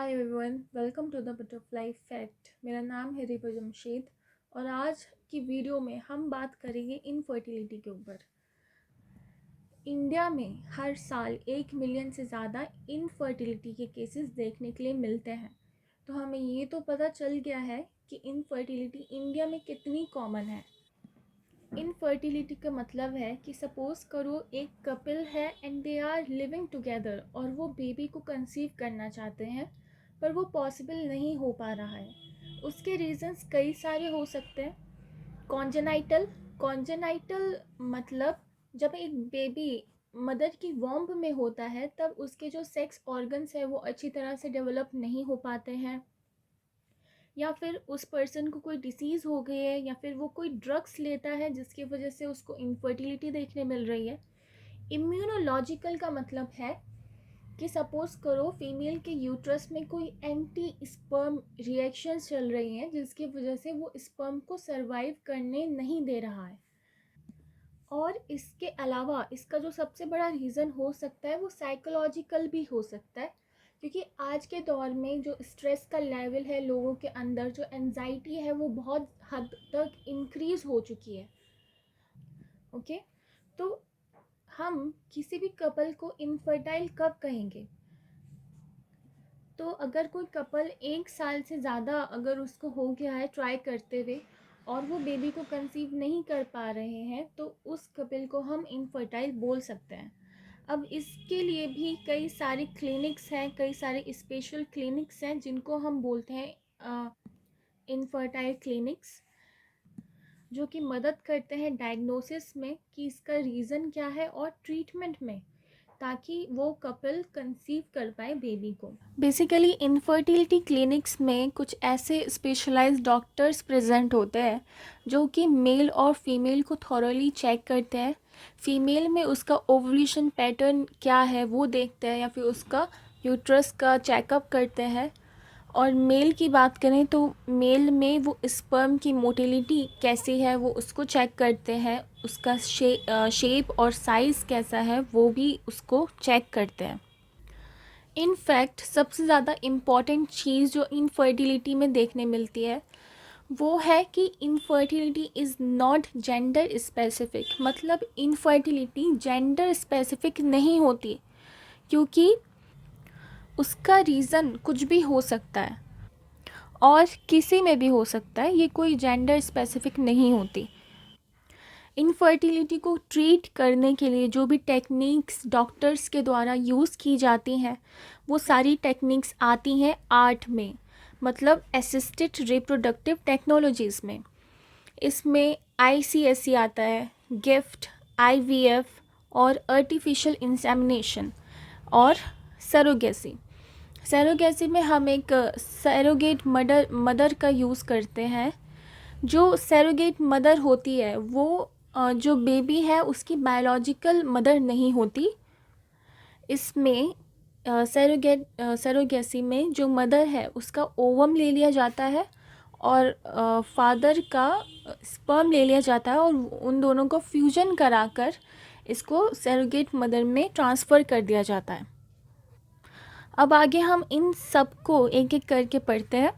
Hi everyone, welcome to the butterfly fact. मेरा नाम है रिबा जमशेद और आज की वीडियो में हम बात करेंगे इनफर्टिलिटी के ऊपर। इंडिया में हर साल 1 मिलियन से ज़्यादा इनफर्टिलिटी के केसेस देखने के लिए मिलते हैं। तो हमें ये तो पता चल गया है कि इनफर्टिलिटी इंडिया में कितनी कॉमन है। इनफर्टिलिटी का मतलब है कि सपोज़ करो एक कपल है and they are living together और वो बेबी को कंसीव करना चाहते हैं पर वो पॉसिबल नहीं हो पा रहा है। उसके रीजंस कई सारे हो सकते हैं। कॉन्जेनाइटल मतलब जब एक बेबी मदर की वॉम्ब में होता है तब उसके जो सेक्स ऑर्गन्स है वो अच्छी तरह से डेवलप नहीं हो पाते हैं, या फिर उस पर्सन को कोई डिसीज़ हो गई है, या फिर वो कोई ड्रग्स लेता है जिसकी वजह से उसको इनफर्टिलिटी देखने मिल रही है। इम्यूनोलॉजिकल का मतलब है कि सपोज़ करो फीमेल के यूट्रस में कोई एंटी स्पर्म रिएक्शंस चल रही हैं जिसकी वजह से वो स्पर्म को सरवाइव करने नहीं दे रहा है। और इसके अलावा इसका जो सबसे बड़ा रीज़न हो सकता है वो साइकोलॉजिकल भी हो सकता है, क्योंकि आज के दौर में जो स्ट्रेस का लेवल है लोगों के अंदर, जो एनजाइटी है वो बहुत हद तक इंक्रीज़ हो चुकी है। ओके, तो हम किसी भी कपल को इनफर्टाइल कब कहेंगे? तो अगर कोई कपल 1 साल से ज़्यादा अगर उसको हो गया है ट्राई करते हुए और वो बेबी को कंसीव नहीं कर पा रहे हैं तो उस कपल को हम इनफर्टाइल बोल सकते हैं। अब इसके लिए भी कई सारे क्लिनिक्स हैं, कई सारे स्पेशल क्लिनिक्स हैं जिनको हम बोलते हैं इनफर्टाइल क्लिनिक्स, जो कि मदद करते हैं डायग्नोसिस में कि इसका रीज़न क्या है और ट्रीटमेंट में, ताकि वो कपल कंसीव कर पाए बेबी को। बेसिकली इनफर्टिलिटी क्लिनिक्स में कुछ ऐसे स्पेशलाइज्ड डॉक्टर्स प्रेजेंट होते हैं जो कि मेल और फीमेल को थॉरोली चेक करते हैं। फीमेल में उसका ओवुलेशन पैटर्न क्या है वो देखते हैं, या फिर उसका यूट्रस का चेकअप करते हैं। और मेल की बात करें तो मेल में वो स्पर्म की मोटिलिटी कैसी है वो उसको चेक करते हैं, उसका शेप और साइज़ कैसा है वो भी उसको चेक करते हैं। इनफैक्ट सबसे ज़्यादा इम्पॉर्टेंट चीज़ जो इनफर्टिलिटी में देखने मिलती है वो है कि infertility is not gender specific. मतलब इनफर्टिलिटी जेंडर स्पेसिफिक नहीं होती, क्योंकि उसका रीज़न कुछ भी हो सकता है और किसी में भी हो सकता है, ये कोई जेंडर स्पेसिफिक नहीं होती। इनफर्टिलिटी को ट्रीट करने के लिए जो भी टेक्निक्स डॉक्टर्स के द्वारा यूज़ की जाती हैं वो सारी टेक्निक्स आती हैं आर्ट में, मतलब असिस्टेड रिप्रोडक्टिव टेक्नोलॉजीज़ में। इसमें ICSE आता है, गिफ्ट, IVF और आर्टिफिशियल इंसेमिनेशन और सरोगेसी। सरोगेसी में हम एक सरोगेट मदर का यूज़ करते हैं। जो सरोगेट मदर होती है वो जो बेबी है उसकी बायोलॉजिकल मदर नहीं होती। इसमें सरोगेसी में जो मदर है उसका ओवम ले लिया जाता है और फादर का स्पर्म ले लिया जाता है और उन दोनों को फ्यूजन कराकर इसको सरोगेट मदर में ट्रांसफ़र कर दिया जाता है। अब आगे हम इन सब को एक एक करके पढ़ते हैं।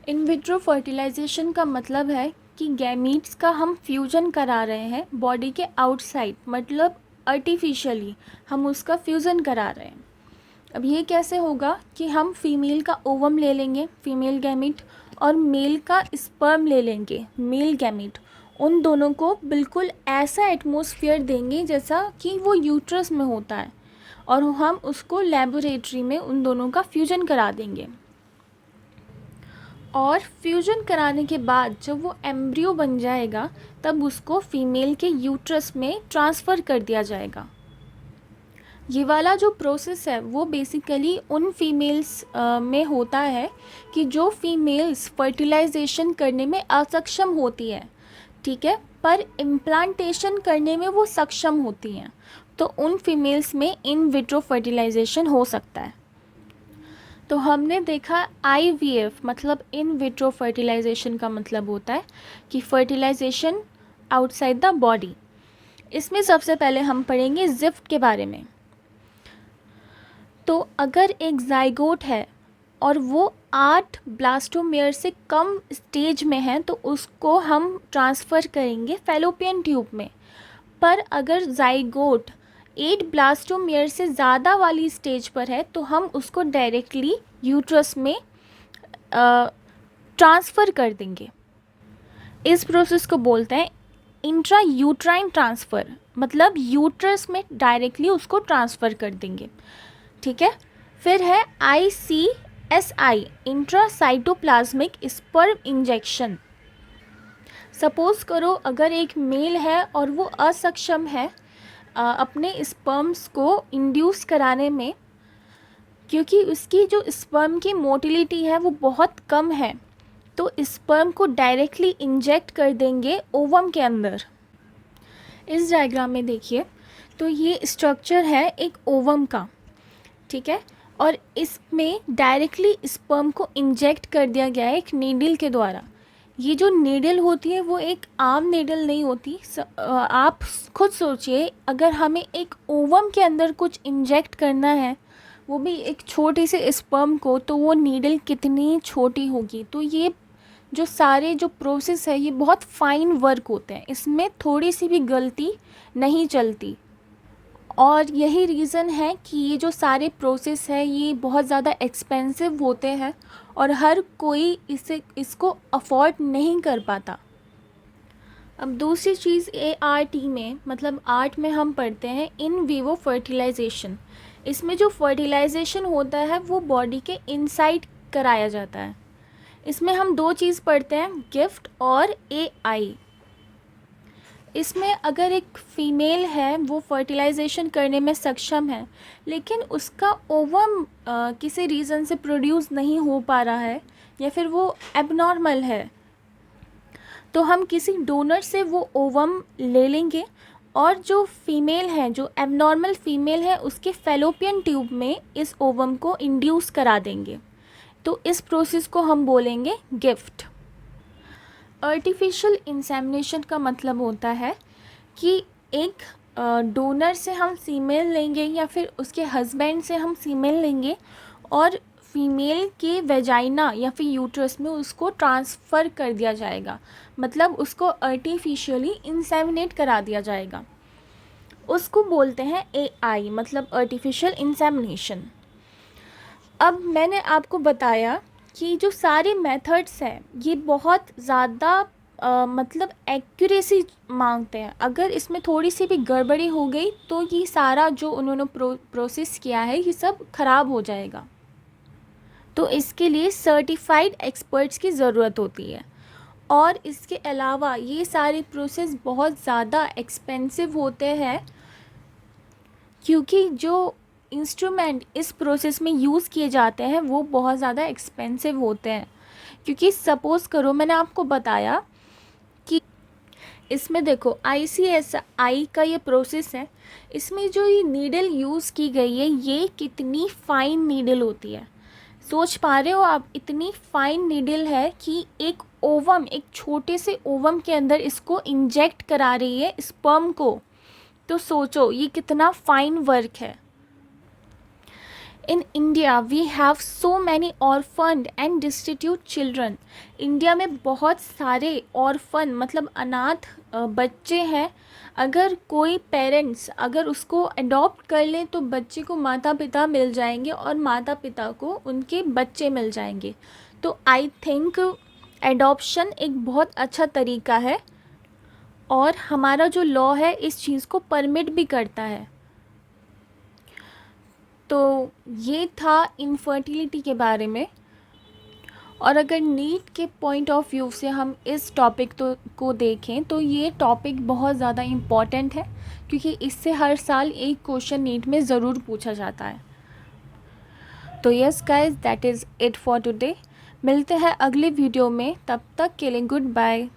इन विट्रो फर्टिलाइजेशन का मतलब है कि गैमीट्स का हम फ्यूजन करा रहे हैं बॉडी के आउटसाइड, मतलब आर्टिफिशियली हम उसका फ्यूज़न करा रहे हैं। अब ये कैसे होगा कि हम फीमेल का ओवम ले लेंगे, फीमेल गैमीट, और मेल का स्पर्म ले लेंगे, मेल गैमीट। उन दोनों को बिल्कुल ऐसा एटमॉस्फेयर देंगे जैसा कि वो यूट्रस में होता है और हम उसको लेबोरेटरी में उन दोनों का फ्यूजन करा देंगे। और फ्यूजन कराने के बाद जब वो एम्ब्रियो बन जाएगा तब उसको फीमेल के यूट्रस में ट्रांसफ़र कर दिया जाएगा। ये वाला जो प्रोसेस है वो बेसिकली उन फीमेल्स में होता है कि जो फीमेल्स फर्टिलाइजेशन करने में असक्षम होती है, ठीक है, पर इम्प्लांटेशन करने में वो सक्षम होती हैं, तो उन फीमेल्स में इन विट्रो फर्टिलाइजेशन हो सकता है। तो हमने देखा IVF मतलब इन विट्रो फर्टिलाइजेशन का मतलब होता है कि फर्टिलाइजेशन आउटसाइड द बॉडी। इसमें सबसे पहले हम पढ़ेंगे जिफ्ट के बारे में। तो अगर एक जाइगोट है और वो 8 ब्लास्टोमेयर से कम स्टेज में है तो उसको हम ट्रांसफ़र करेंगे फैलोपियन ट्यूब में। पर अगर जाइगोट 8 ब्लास्टोमेयर से ज़्यादा वाली स्टेज पर है तो हम उसको डायरेक्टली यूट्रस में ट्रांसफ़र कर देंगे। इस प्रोसेस को बोलते हैं इंट्रा यूट्राइन ट्रांसफ़र, मतलब यूट्रस में डायरेक्टली उसको ट्रांसफ़र कर देंगे। ठीक है। फिर है ICSI, intracytoplasmic sperm injection. Suppose करो अगर एक मेल है और वो असक्षम है अपने स्पर्म्स को इंड्यूस कराने में, क्योंकि उसकी जो स्पर्म की मोटिलिटी है वो बहुत कम है, तो स्पर्म को डायरेक्टली इंजेक्ट कर देंगे ओवम के अंदर। इस डायग्राम में देखिए तो ये स्ट्रक्चर है एक ओवम का, ठीक है, और इसमें डायरेक्टली स्पर्म को इंजेक्ट कर दिया गया है एक नीडल के द्वारा। ये जो नीडल होती है वो एक आम नीडल नहीं होती। आप खुद सोचिए अगर हमें एक ओवम के अंदर कुछ इंजेक्ट करना है, वो भी एक छोटे से स्पर्म को, तो वो नीडल कितनी छोटी होगी। तो ये जो सारे जो प्रोसेस है ये बहुत फाइन वर्क होते हैं, इसमें थोड़ी सी भी गलती नहीं चलती। और यही रीज़न है कि ये जो सारे प्रोसेस है ये बहुत ज़्यादा एक्सपेंसिव होते हैं और हर कोई इसको अफोर्ड नहीं कर पाता। अब दूसरी चीज़ ART में, मतलब आर्ट में हम पढ़ते हैं इन विवो फर्टिलाइजेशन। इसमें जो फर्टिलाइजेशन होता है वो बॉडी के इनसाइड कराया जाता है। इसमें हम दो चीज़ पढ़ते हैं, गिफ्ट और AI। इसमें अगर एक फ़ीमेल है वो फर्टिलाइजेशन करने में सक्षम है लेकिन उसका ओवम किसी रीज़न से प्रोड्यूस नहीं हो पा रहा है या फिर वो एबनॉर्मल है, तो हम किसी डोनर से वो ओवम ले लेंगे और जो फीमेल है, जो एबनॉर्मल फीमेल है, उसके फैलोपियन ट्यूब में इस ओवम को इंड्यूस करा देंगे। तो इस प्रोसेस को हम बोलेंगे गिफ्ट। आर्टिफिशियल इंसेमिनेशन का मतलब होता है कि एक डोनर से हम फीमेल लेंगे या फिर उसके हस्बैंड से हम फीमेल लेंगे और फीमेल के वेजाइना या फिर यूट्रस में उसको ट्रांसफ़र कर दिया जाएगा, मतलब उसको आर्टिफिशियली इंसेमिनेट करा दिया जाएगा। उसको बोलते हैं AI, मतलब आर्टिफिशियल इंसेमिनेशन। अब मैंने आपको बताया कि जो सारे मेथड्स हैं ये बहुत ज़्यादा मतलब एक्यूरेसी मांगते हैं। अगर इसमें थोड़ी सी भी गड़बड़ी हो गई तो ये सारा जो उन्होंने प्रोसेस किया है ये सब ख़राब हो जाएगा। तो इसके लिए सर्टिफाइड एक्सपर्ट्स की ज़रूरत होती है। और इसके अलावा ये सारे प्रोसेस बहुत ज़्यादा एक्सपेंसिव होते हैं क्योंकि जो इंस्ट्रूमेंट इस प्रोसेस में यूज़ किए जाते हैं वो बहुत ज़्यादा एक्सपेंसिव होते हैं। क्योंकि सपोज़ करो मैंने आपको बताया कि इसमें देखो ICSI का ये प्रोसेस है, इसमें जो ये नीडल यूज़ की गई है ये कितनी फ़ाइन नीडल होती है। सोच पा रहे हो आप, इतनी फ़ाइन नीडल है कि एक ओवम, एक छोटे से ओवम के अंदर इसको इंजेक्ट करा रही है स्पर्म को। तो सोचो ये कितना फ़ाइन वर्क है। In India we have so many orphaned and destitute children. India में बहुत सारे ऑर्फन मतलब अनाथ बच्चे हैं। अगर कोई पेरेंट्स अगर उसको अडॉप्ट कर लें तो बच्चे को माता पिता मिल जाएंगे और माता पिता को उनके बच्चे मिल जाएंगे। तो आई थिंक एडॉप्शन एक बहुत अच्छा तरीका है और हमारा जो लॉ है इस चीज़ को परमिट भी करता है। तो ये था इनफर्टिलिटी के बारे में। और अगर नीट के पॉइंट ऑफ व्यू से हम इस टॉपिक को देखें तो ये टॉपिक बहुत ज़्यादा इम्पॉर्टेंट है क्योंकि इससे हर साल एक क्वेश्चन नीट में ज़रूर पूछा जाता है। तो yes guys, that is it for today. मिलते हैं अगले वीडियो में, तब तक के लिए गुड बाय।